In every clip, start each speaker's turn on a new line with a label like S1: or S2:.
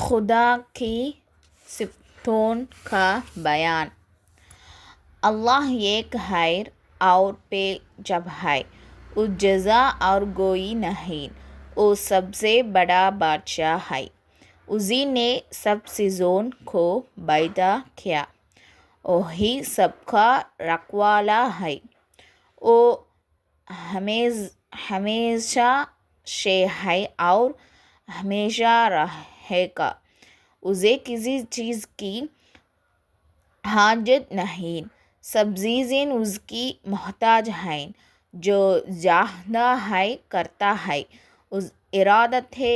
S1: खुदा की सिफ़तों का बयान। अल्लाह एक है और बेजब है, उस जज़ा और कोई नहीं, वो सबसे बड़ा बादशाह है। उसी ने सब चीज़ों को पैदा किया, वही सबका रखवाला है। वो हमेशा से है और हमेशा रहेगा। उसे किसी चीज़ की हाजत नहीं, सब चीज़ें उसकी मोहताज हैं। जो चाहता है करता है, उस इरादत है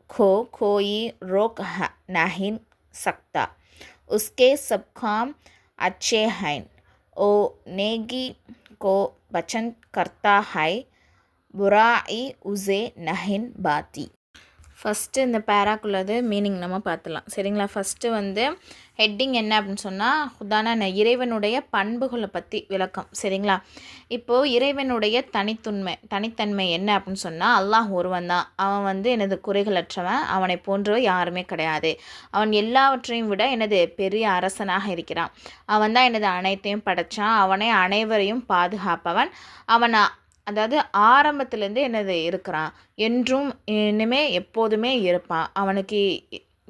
S1: को कोई रोक नहीं सकता। उसके सब काम अच्छे हैं, वो नेकी को पसंद करता है, बुराई उसे नहीं भाती। ஃபஸ்ட்டு இந்த பேராக்குள்ளது மீனிங் நம்ம பார்த்துலாம், சரிங்களா. ஃபஸ்ட்டு வந்து ஹெட்டிங் என்ன அப்படின்னு சொன்னால், உதாரண இறைவனுடைய பண்புகளை பற்றி விளக்கம், சரிங்களா. இப்போது இறைவனுடைய தனித்தன்மை என்ன அப்படின்னு சொன்னால், அல்லாஹ் ஒருவன் தான். அவன் வந்து எனது குறைகளற்றவன், அவனை போன்றவன் யாருமே கிடையாது. அவன் எல்லாவற்றையும் விட எனது பெரிய அரசனாக இருக்கிறான். அவன் தான் எனது அனைத்தையும் படைத்தான். அவனை அனைவரையும் பாதுகாப்பவன். அவன் அதாவது ஆரம்பத்துலேருந்து என்னது இருக்கிறான், என்றும் இனிமே எப்போதுமே இருப்பான். அவனுக்கு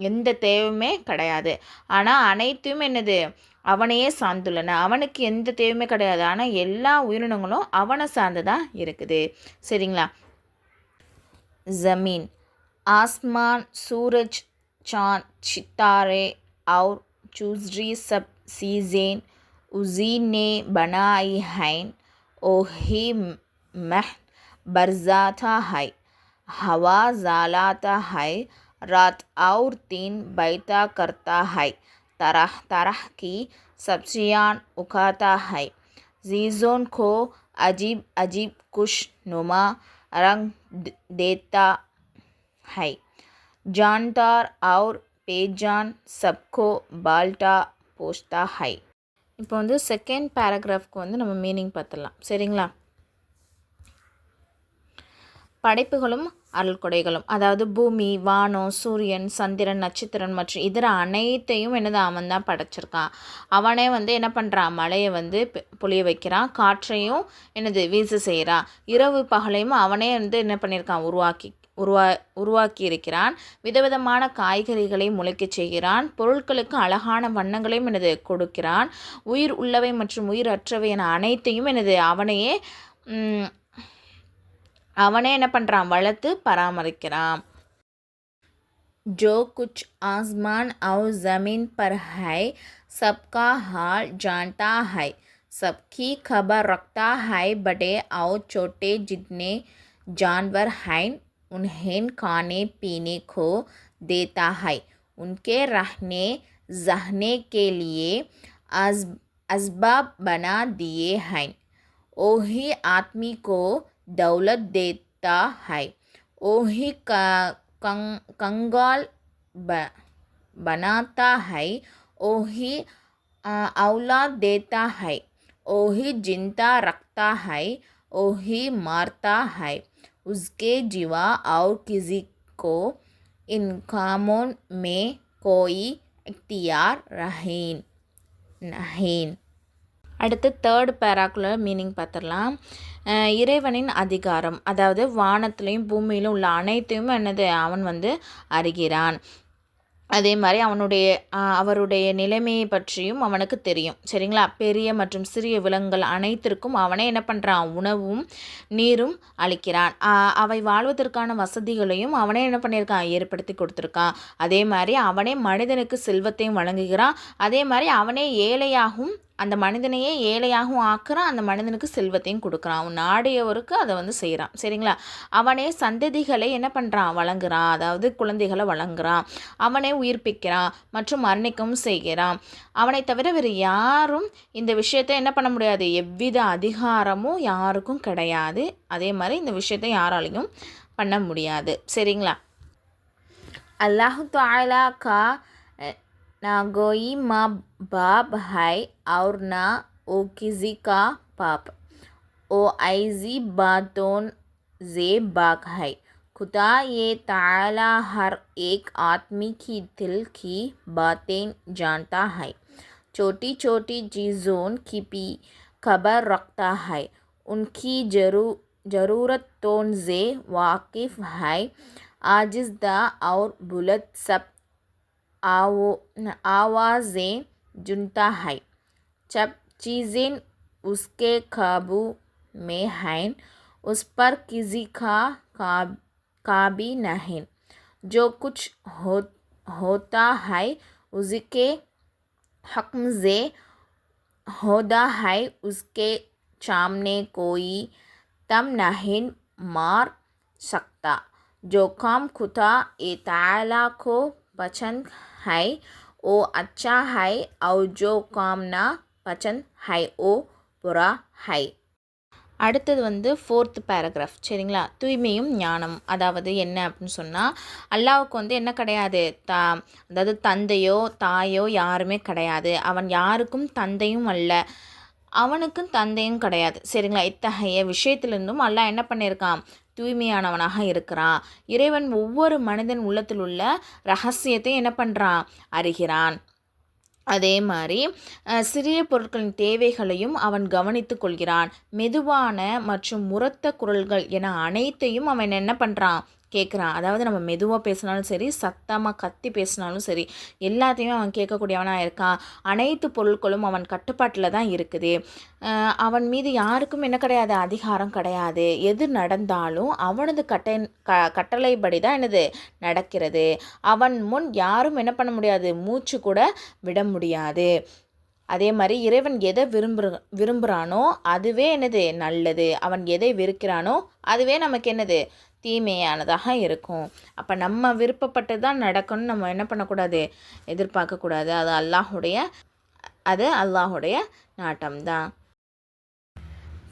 S1: எந்த தேவையுமே கிடையாது. ஆனால் அனைத்தும் என்னது அவனையே சார்ந்துள்ளன. அவனுக்கு எந்த தேவையுமே கிடையாது, ஆனால் எல்லா உயிரினங்களும் அவனை சார்ந்து தான் இருக்குது, சரிங்களா. ज़मीन, आसमान, सूरज, चाँद, सितारे और दूसरी सब चीज़ें उसी ने बनाई हैं, वही मह बरसाता है, हवा चलाता है, रात और दिन पैदा करता है, तरह तरह की सब्जियां उगाता है, चीज़ों को अजीब अजीब खुशनुमा रंग देता है, जानदार और बेजान सबको बाल्टा पोसता है. இப்போ வந்து செகண்ட் பேராகிராஃப்க்கு வந்து நம்ம மீனிங் பார்த்துடலாம், சரிங்களா. படைப்புகளும் அருள்கொடைகளும், அதாவது பூமி, வானம், சூரியன், சந்திரன், நட்சத்திரம் மற்றும் இதர அனைத்தையும் என்னது அவன் தான் படைச்சிருக்கான். அவனே வந்து என்ன பண்ணுறான், மழையை வந்து பொழிய வைக்கிறான், காற்றையும் என்னது வீச செய்கிறான், இரவு பகலையும் அவனே வந்து என்ன பண்ணியிருக்கான், உருவாக்கி இருக்கிறான். விதவிதமான காய்கறிகளை முளைக்கச் செய்கிறான். பொருட்களுக்கு அழகான வண்ணங்களையும் எனது கொடுக்கிறான். உயிர் உள்ளவை மற்றும் உயிரற்றவை என அனைத்தையும் எனது அவனே என்ன பண்ணுறான், வளர்த்து பராமரிக்கிறான். जो कुछ आसमान और ज़मीन पर है सबका हाल जानता है, सबकी खबर रखता है, बड़े और छोटे जितने जानवर हैं उन्हें खाने पीने को देता है, उनके रहने सहने के लिए असबाब बना दिए हैं, वही आदमी को दौलत देता है, वही कंगाल बनाता है, वही औलाद देता है, वही जिंदा रखता है, वही मारता है, उसके जीवा और किसी को इन कामों में कोई इख्तियार नहीं. அடுத்து தேர்ட் பேராக்குள்ள மீனிங் பார்த்துடலாம். இறைவனின் அதிகாரம், அதாவது வானத்திலையும் பூமியிலும் உள்ள அனைத்தையும் என்னது அவன் வந்து அறிகிறான். அதே மாதிரி அவருடைய நிலைமையை பற்றியும் அவனுக்கு தெரியும், சரிங்களா. பெரிய மற்றும் சிறிய விலங்குகள் அனைத்திற்கும் அவனே என்ன பண்ணுறான், உணவும் நீரும் அளிக்கிறான். அவை வாழ்வதற்கான வசதிகளையும் அவனே என்ன பண்ணியிருக்கான், ஏற்படுத்தி கொடுத்துருக்கான். அதே மாதிரி அவனே மனிதனுக்கு செல்வத்தையும் வழங்குகிறான். அதே மாதிரி அவனே ஏழையாகவும் அந்த மனிதனையே ஏழையாகவும் ஆக்குறான், அந்த மனிதனுக்கு செல்வத்தையும் கொடுக்குறான். அவன் நாடியவருக்கு அதை வந்து செய்கிறான், சரிங்களா. அவனே சந்ததிகளை என்ன பண்ணுறான், வழங்குறான், அதாவது குழந்தைகளை வழங்குறான். அவனே உயிர்ப்பிக்கிறான் மற்றும் மரணிக்கவும் செய்கிறான். அவனை தவிர வேறு யாரும் இந்த விஷயத்தை என்ன பண்ண முடியாது, எவ்வித அதிகாரமும் யாருக்கும் கிடையாது. அதே மாதிரி இந்த விஷயத்தை யாராலையும் பண்ண முடியாது, சரிங்களா. அல்லாஹ் தஆலா கா ना कोई माँ बाप है और ना वो किसी का बाप, वो ऐसी बातों से बाक है, खुदा ये ताला हर एक आदमी की दिल की बातें जानता है, छोटी छोटी चीज़ों की भी खबर रखता है, उनकी ज़रूरतों से वाकिफ़ है, आजिज़दा और बुलंद सब आवाज़ें सुनता है, जब चीज़ें उसके काबू में हैं उस पर किसी का काबी नहीं, जो कुछ होता है उसके हक़्म से होता है, उसके सामने कोई दम नहीं मार सकता, जो काम खुदा ए ताला को पसंद है वो अच्छा है और जो काम ना पसंद है वो बुरा है. அடுத்தது வந்து 4th பேராகிராஃப். சரிங்களா? தூய்மையும் ஞானம். அதாவது என்ன அப்படின்னு சொன்னால், அல்லாஹ்வுக்கு வந்து என்ன கிடையாது, அதாவது தந்தையோ தாயோ யாருமே கிடையாது. அவன் யாருக்கும் தந்தையும் அல்ல, அவனுக்கும் தந்தையும் கிடையாது. சரிங்களா? இத்தகைய விஷயத்திலிருந்தும் அல்லாஹ் என்ன பண்ணியிருக்கான், தூய்மையானவனாக இருக்கிறான். இறைவன் ஒவ்வொரு மனிதன் உள்ளத்தில் உள்ள ரகசியத்தை என்ன பண்ணுறான், அறிகிறான். அதே மாதிரி சிறிய பொருட்களின் தேவைகளையும் அவன் கவனித்து கொள்கிறான். மெதுவான மற்றும் உரத்த குரல்கள் என அனைத்தையும் அவன் என்ன பண்ணுறான், கேட்குறான். அதாவது நம்ம மெதுவாக பேசினாலும் சரி, சத்தமாக கத்தி பேசினாலும் சரி, எல்லாத்தையுமே அவன் கேட்கக்கூடியவனாக இருக்கான். அனைத்து பொருட்களும் அவன் கட்டுப்பாட்டில் தான் இருக்குது. அவன் மீது யாருக்கும் என்ன கிடையாது, அதிகாரம் கிடையாது. எது நடந்தாலும் அவனது கட்டளைப்படி தான் என்னது நடக்கிறது. அவன் முன் யாரும் என்ன பண்ண முடியாது, மூச்சு கூட விட முடியாது. அதே மாதிரி இறைவன் எதை விரும்புகிறானோ அதுவே என்னது நல்லது, அவன் எதை வெறுக்கிறானோ அதுவே நமக்கு என்னது தீமையானதாக இருக்கும். அப்போ நம்ம விருப்பப்பட்டு தான் நடக்கணும்னு நம்ம என்ன பண்ணக்கூடாது, எதிர்பார்க்கக்கூடாது. அது அல்லாஹுடைய நாட்டம்தான்.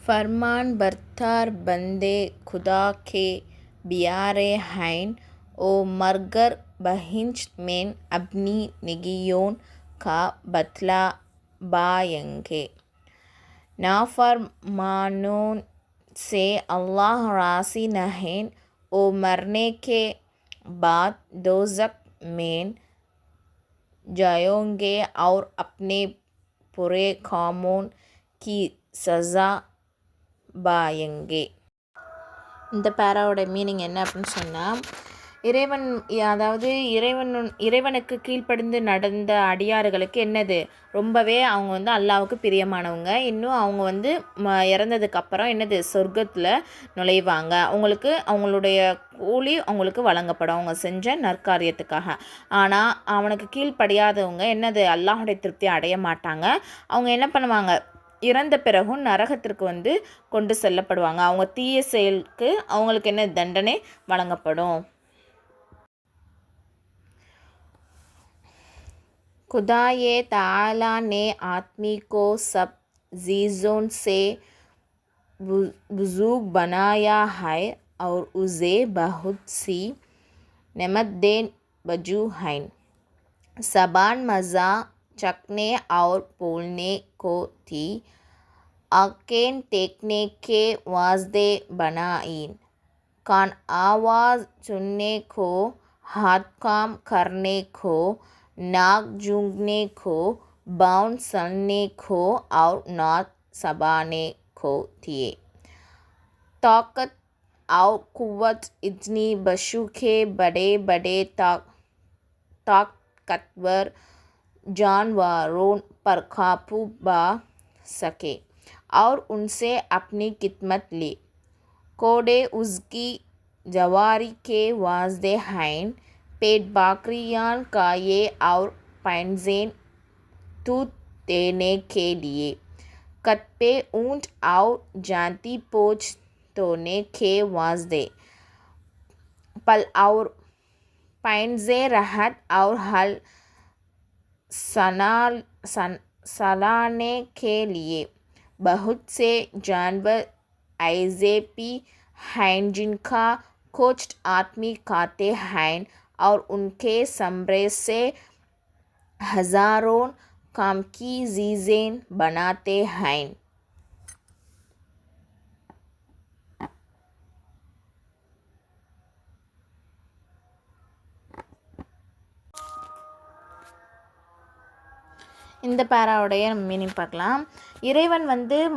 S1: फरमान बरतार बंदे खुदा के बियारे हैं ओ मरगर बहिंच में अपनी निगियों का बतला बायेंगे. नाफरमानों से अल्लाह राज़ी नहीं, ओ मरने के बाद दोज़ख में जाएंगे और अपने बुरे कामों की सज़ा பாயங்கே. இந்த பேராவோட மீனிங் என்ன அப்படின்னு சொன்னால், இறைவனுக்கு கீழ்ப்படிந்து நடந்த அடியாறுகளுக்கு என்னது ரொம்பவே அவங்க வந்து அல்லாஹ்வுக்கு பிரியமானவங்க. இன்னும் அவங்க வந்து இறந்ததுக்கப்புறம் என்னது சொர்க்கத்தில் நுழைவாங்க. அவங்களுடைய கூலி அவங்களுக்கு வழங்கப்படும் அவங்க செஞ்ச நற்காரியத்துக்காக. ஆனால் அவனுக்கு கீழ்ப்படியாதவங்க என்னது அல்லாஹுடைய திருப்தி அடைய மாட்டாங்க. அவங்க என்ன பண்ணுவாங்க, இறந்த பிறகும் நரகத்திற்கு வந்து கொண்டு செல்லப்படுவாங்க. அவங்க தீய செயலுக்கு அவங்களுக்கு என்ன தண்டனை வழங்கப்படும். खुदा ये ताला ने आदमी को सब चीज़ों से बुज़ुर्ग बनाया है और उसे बहुत सी नेमतें बख्शी हैं. ज़बान मज़ा चखने और बोलने को थी, आँखें देखने के वास्ते बनाई, कान आवाज़ सुनने को, हाथ काम करने को, नाक सूंघने को, बाँह चलने को और नाक चबाने को दिए. ताकत और कुव्वत इतनी बख्शू के बड़े बड़े ताकतवर जानवरों पर काबू पा सके और उनसे अपनी खिदमत ली. कोड़े उसकी जवारी के वास्ते हैं, पेट बकरियां गायें और भैंसें दूध देने के लिए, कत्ते ऊँट और जाती पोछ धोने के वास्ते, पल और भैंसें राहत और हल सलाने के लिए, बहुत से जानवर ऐसे भी हैं जिनका गोश्त आदमी खाते हैं और उनके समरे से हज़ारों काम की चीज़ें बनाते हैं. இந்த பேராவுடைய மீனிங் பார்க்கலாம். இறைவன்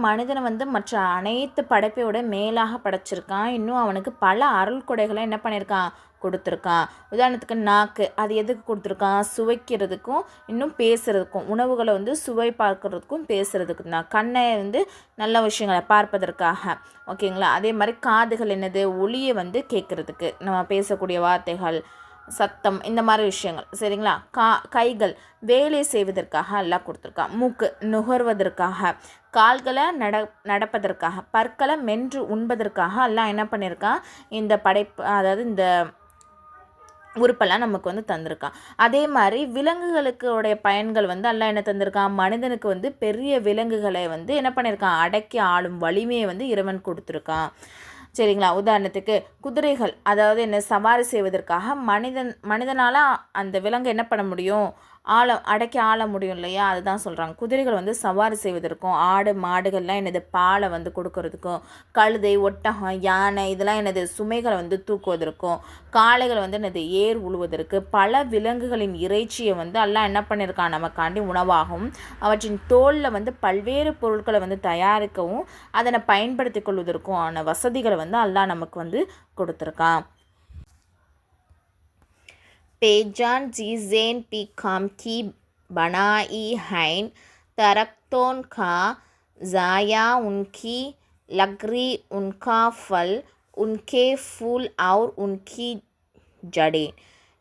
S1: மனிதனை மற்ற அனைத்து படைப்பையோட மேலாக படைச்சிருக்கான். இன்னும் அவனுக்கு பல அருள் கொடைகளை என்ன பண்ணியிருக்கான், கொடுத்துருக்கான். உதாரணத்துக்கு நாக்கு, அது எதுக்கு கொடுத்துருக்கான், சுவைக்கிறதுக்கும் இன்னும் பேசுகிறதுக்கும், உணவுகளை சுவை பார்க்கறதுக்கும் பேசுகிறதுக்கும் தான். கண்ணை நல்ல விஷயங்களை பார்ப்பதற்காக, ஓகேங்களா. அதே மாதிரி காதுகள் என்னது, ஒளியை கேட்குறதுக்கு, நம்ம பேசக்கூடிய வார்த்தைகள், சத்தம், இந்த மாதிரி விஷயங்கள், சரிங்களா. கைகள் வேலை செய்வதற்காக எல்லாம் கொடுத்துருக்கான். மூக்கு நுகர்வதற்காக, கால்களை நடப்பதற்காக, பற்களை மென்று உண்பதற்காக எல்லாம் என்ன பண்ணியிருக்கான், இந்த படைப்பு, அதாவது இந்த உறுப்பெல்லாம் நமக்கு தந்திருக்கான். அதே மாதிரி விலங்குகளுக்கு உடைய பயன்கள் எல்லாம் என்ன தந்திருக்கான், மனிதனுக்கு பெரிய விலங்குகளை என்ன பண்ணியிருக்கான், அடக்கி ஆளும் வலிமையை இறைவன் கொடுத்துருக்கான், சரிங்களா. உதாரணத்துக்கு குதிரைகள், அதாவது என்ன, சவாரி செய்வதற்காக மனிதனால் அந்த விலங்கு என்ன பண்ண முடியும், அடக்கி ஆள முடியும் இல்லையா, அதுதான் சொல்கிறாங்க. குதிரைகள் சவாரி செய்வதற்கும், ஆடு மாடுகள்லாம் என்னது பாலை கொடுக்கறதுக்கும், கழுதை ஒட்டகம் யானை இதெல்லாம் என்னது சுமைகளை தூக்குவதற்கும், காளைகள் என்னது ஏர் உழுவதற்கு, பல விலங்குகளின் இறைச்சியை எல்லாம் என்ன பண்ணியிருக்கான், நமக்காண்டி உணவாகவும் அவற்றின் தோலில் பல்வேறு பொருட்களை தயாரிக்கவும் அதனை பயன்படுத்தி கொள்வதற்கும் ஆன வசதிகளை எல்லாம் நமக்கு கொடுத்துருக்கான். पेजान चीज़ें पी काम की बनाई हैं, तरक्तों का ज़ाया उनकी लकड़ी, उनका फल, उनके फूल और उनकी जड़ें,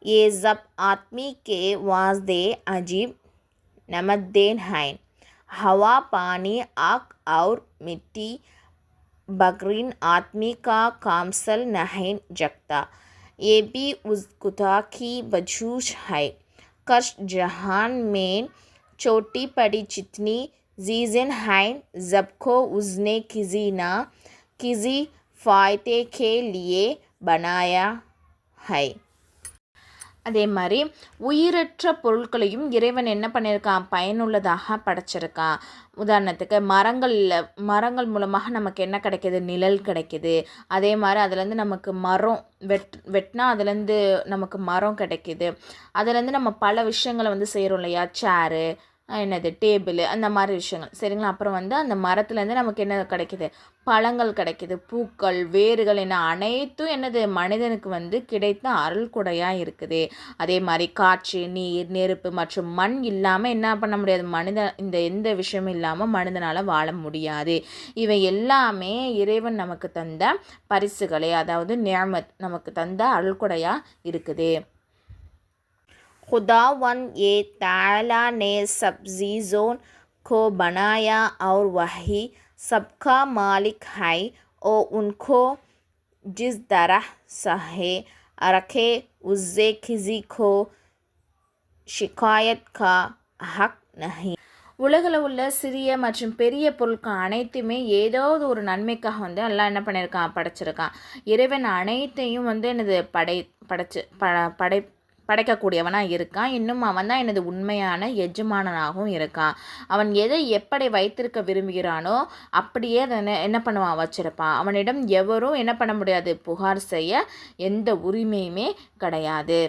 S1: ये सब आदमी के वास्ते अजीब नमदेन हैं. हवा पानी आग और मिट्टी बगैर आदमी का कामसल नहीं जगता. ये भी उस खुदा की बजूज है. कष्ट जहान में छोटी बड़ी जितनी चीज़ें हैं, सबको उसने किसी ना किसी फ़ायदे के लिए बनाया है. அதே மாதிரி உயிரற்ற பொருட்களையும் இறைவன் என்ன பண்ணியிருக்கான், பயனுள்ளதாக படைச்சிருக்கான். உதாரணத்துக்கு மரங்கள் மூலமாக நமக்கு என்ன கிடைக்கிது, நிழல் கிடைக்கிது. அதே மாதிரி அதுலேருந்து நமக்கு மரம் வெட்டினா அதுலேருந்து நமக்கு மரம் கிடைக்கிது. அதுலேருந்து நம்ம பல விஷயங்களை செய்கிறோம் இல்லையா, சேரு, என்னது டேபிள், அந்த மாதிரி விஷயங்கள், சரிங்களா. அப்புறம் அந்த மரத்துலேருந்து நமக்கு என்ன கிடைக்கிது, பழங்கள் கிடைக்கிது, பூக்கள், வேர்கள், என்ன அனைத்தும் என்னது மனிதனுக்கு கிடைத்த அருள் கொடையாக இருக்குது. அதே மாதிரி காற்று, நீர், நெருப்பு மற்றும் மண் இல்லாமல் என்ன பண்ண முடியாது, இந்த எந்த விஷயமும் இல்லாமல் மனிதனால் வாழ முடியாது. இவை எல்லாமே இறைவன் நமக்கு தந்த பரிசுகளே, அதாவது நியமத், நமக்கு தந்த அருள் கொடையாக இருக்குது. खुदावंद ये ताला ने सब चीज़ों को बनाया और वही सबका मालिक है और उनको जिस तरह सहे रखे उससे किसी को शिकायत का हक नहीं. உலகில் உள்ள சிறிய மற்றும் பெரிய பொருட்கள் அனைத்துமே ஏதாவது ஒரு நன்மைக்காக எல்லாம் என்ன பண்ணியிருக்கான், படைச்சிருக்கான். இறைவன் அனைத்தையும் என்னது படைக்கக்கூடியவனாக இருக்கான். இன்னும் அவன் தான் எனது உண்மையான எஜமானனாகவும் இருக்கான். அவன் எதை எப்படி வைத்திருக்க விரும்புகிறானோ அப்படியே அதை என்ன பண்ணுவான், வச்சிருப்பான். அவனிடம் எவரும் என்ன பண்ண முடியாது, புகார் செய்ய எந்த உரிமையுமே கிடையாது.